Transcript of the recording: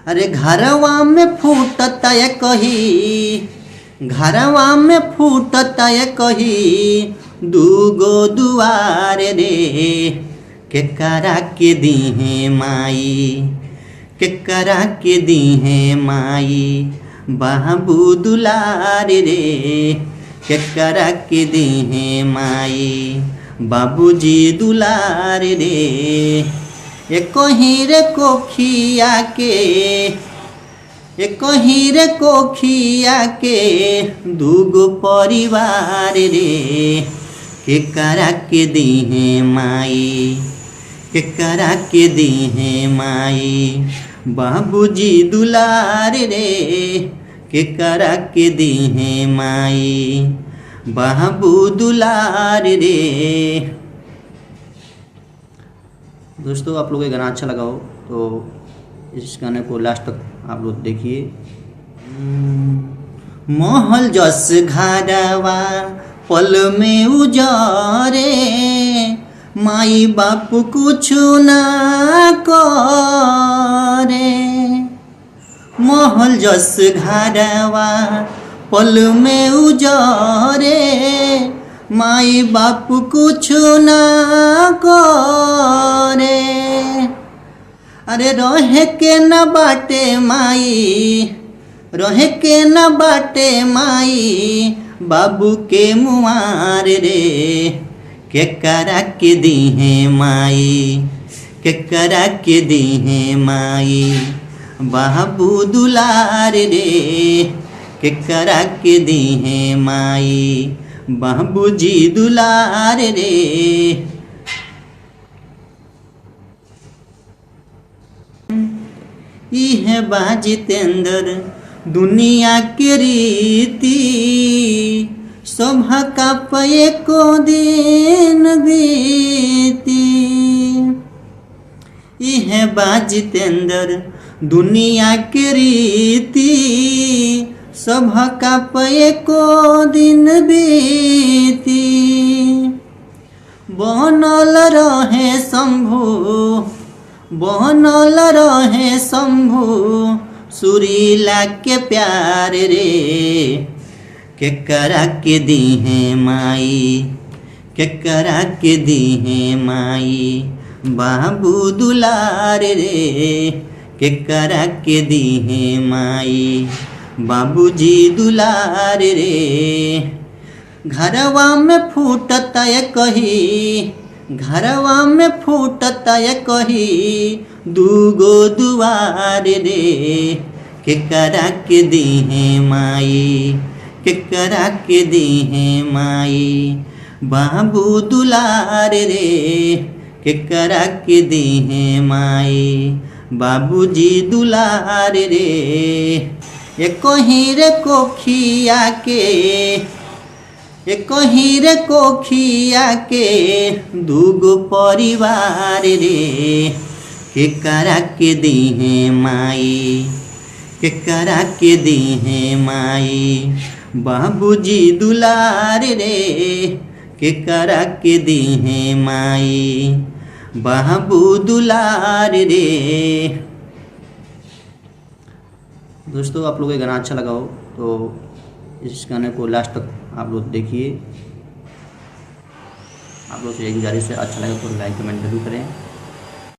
अरे घरवा में फूटता है कही, घरवा में फूटता है कही, दूगो दुआर रे, केकरा के दीहे माई, केकरा के दीहे माई, बाबू दुलार रे, केकरा के दीहे माई, बाबूजी दुलार रे। एक हीरे कोखिया के, एक हीरे कोखिया के, दूगो परिवार रे, केकरा के दीहे माई, केकरा के दीहे माई, बाबूजी दुलार रे, केकरा के दीहे माई, बाबू दुलार रे। दोस्तों आप लोगों को गाना अच्छा लगा हो तो इस गाने को लास्ट तक आप लोग देखिए। महल जस घरवा पल में उजारे, माई बाप कुछ ना करे। महल जस घरवा पल में उजारे, माई बाप कुछ ना करे। अरे रहे के न बाटे माई, रहे के न बाटे माई, बाबू के मुआर रे, केकरा के दीहे माई, केकरा के दीहे माई, बाबू दुलार रे, केकरा के दीहे माई, बाबूजी दुलार रे। इह बा जितेंद्र दुनिया के रीति, शोभा का पे को दिन बीती। इह बा जितेंद्र दुनिया के रीति, शोभा का पे को दिन बीती। बनल रहे शंभु, बनल रहे शंभु, सुरीला के प्यार रे, केकरा के दीहे माई, केकरा के दीहे माई, बाबू दुलार रे, केकरा के दीहे माई, बाबूजी दुलार रे। घरवा में फूटता है कही, घरवा में फूटता है कही, दूगो दुआर रे, केकरा के दीहे माई, केकरा के दीहे माई, बाबू दुलार रे, केकरा के दीहे माई, बाबूजी दुलार रे। एक हीरे कोखिया के, एक हीरे कोखिया के, दूगो परिवार रे, केकरा के दीहे माई, केकरा के दीहे माई, बाबूजी दुलार रे, केकरा के दीहे माई, बाबू दुलार रे। दोस्तों आप लोगों को गाना अच्छा लगा हो तो इस गाने को लास्ट तक आप लोग देखिए। आप लोग से एक गुजारिश है, अच्छा लगे तो लाइक कमेंट जरूर करें।